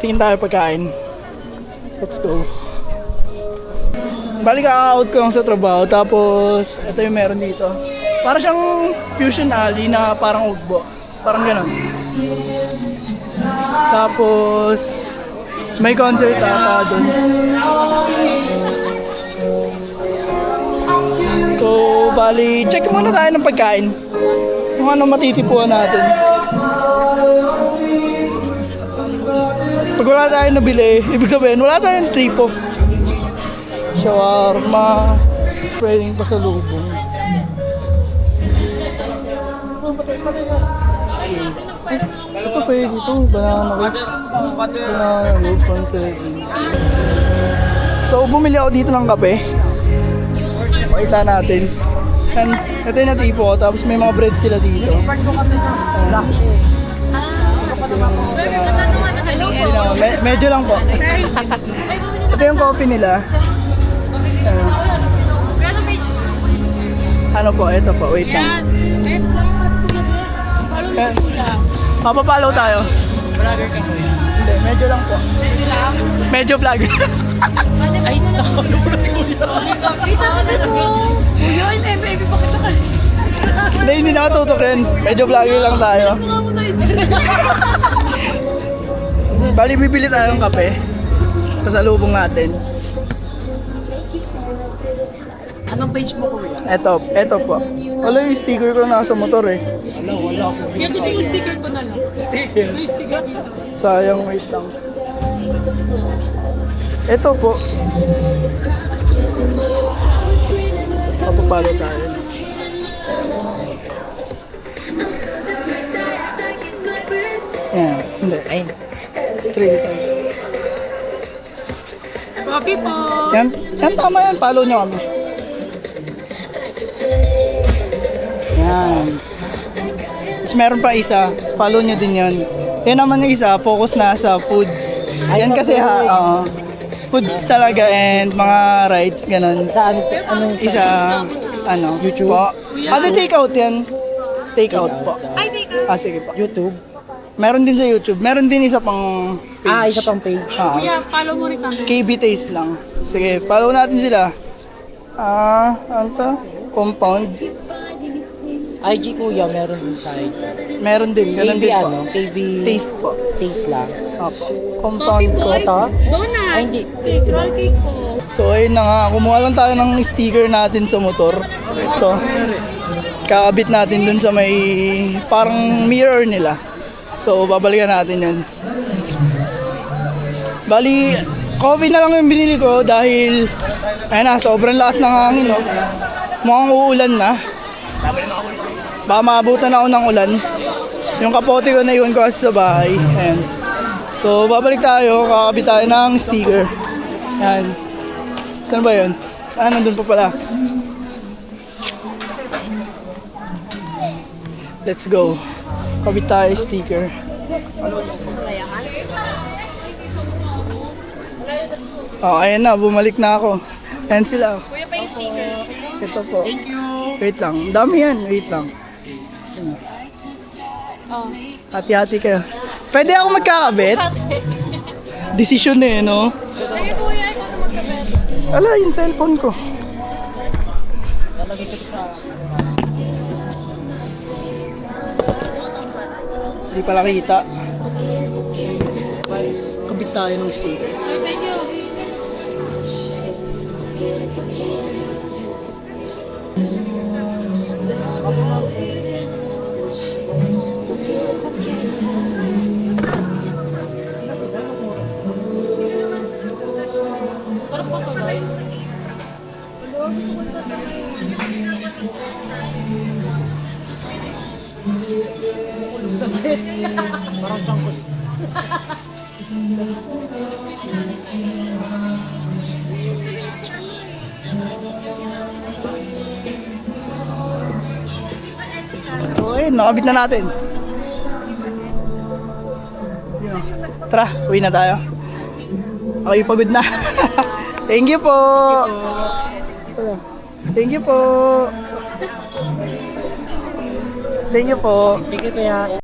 Tingin tayo pagkain. Let's go. Bali ka-out ko lang sa trabaho, tapos ito yung meron dito. Para siyang fusion alley na parang ugbo. Parang gano'n. Tapos may concert ata doon. So, bali, check muna tayo ng pagkain. Kung ano matitipuan natin. Pag wala tayong nabili, ibig sabihin, wala tayong tipo. Shawarma, pwedeng pasalubong. Ito pwede ito, banana cake. Banana cake, conserving. So, bumili ako dito ng kape. Pakita natin. And, ito yung natipo ko, tapos may mga bread sila dito. Medyo lang po. Ito yung coffee nila. Ano po, ito po, wait lang. Mapapalaw tayo. Vlogger ka po yan. Hindi, medyo lang po. Medyo lang. Medyo vlog. Ay, nakakalo mo na si Kuya. Kita ka dito. Kuya, ay baby, bakit ka? Hindi na tutukin. Medyo vlogger lang tayo. Bali, bibili tayo ng kape. Pasalubong natin. Anong page mo, Kuya? Eto po. Wala yung sticker ko nasa motor eh. Wala. Kaya gusto yung sticker ko na lang. Sticker. Yung sticker ko. Sayang, wait lang. Eto po. Papapalo tayo. Yan, hindi. Ayun. 3. Coffee po. Yan tama yan. Follow nyo kami. Yan. Tapos meron pa isa. Follow nyo din yun. Yan naman yung isa. Focus na sa foods. Yan kasi foods talaga and mga rides. Ganun. Saan? Anong Isa. Ano? YouTube? Po. Ano take out yan? Take out po. Ay, baker. Sige po. YouTube? Meron din sa YouTube. Meron din isa pang page. Isa pang page. Kuya, follow mo rin kami. KB Taste lang. Sige, follow natin sila. Ano to? Compound. IG Kuya, meron din sa IG. Meron din, ganun KB din po. ano? KB Taste po. Taste lang. Opo. Compound ko. Ito? Donut. Ay, hindi. Cake, roll cake po. So ayun na nga, kumuha lang tayo ng sticker natin sa motor. Ito. Kakabit natin dun sa may parang mirror nila. So babalikan natin yun. Bali, coffee na lang yung binili ko dahil ayun na, sobrang lakas ng hangin, no? Mukhang uulan na. Baka maabutan ako ng ulan. Yung kapote ko na iwan ko kasi sa bahay. Ayan. So babalik tayo, kakabit tayo ng sticker. Ayan. Saan ba yun? Nandun pa pala. Let's go. Kabit tayo sticker. Ayan na, bumalik na ako. Ayan sila. Kuya pa yung sticker. Ito po. Thank you. Wait lang. Ang dami yan. Wait lang. Oh. Hati-hati kayo. Pwede ako magkakabit? Desisyon na no? Sige kuya, ikaw na magkabit. Ala, yung cellphone ko. Hindi pala kita. Kabit tayo ng sticker. Ay, thank you. Sarap po ito, right? Parang changkot. So ayun, nakabit na natin. Yun. Tara, uwi na tayo. Okay, pagod na. Thank you po. Thank you po. Thank you po. Thank you, Kuya.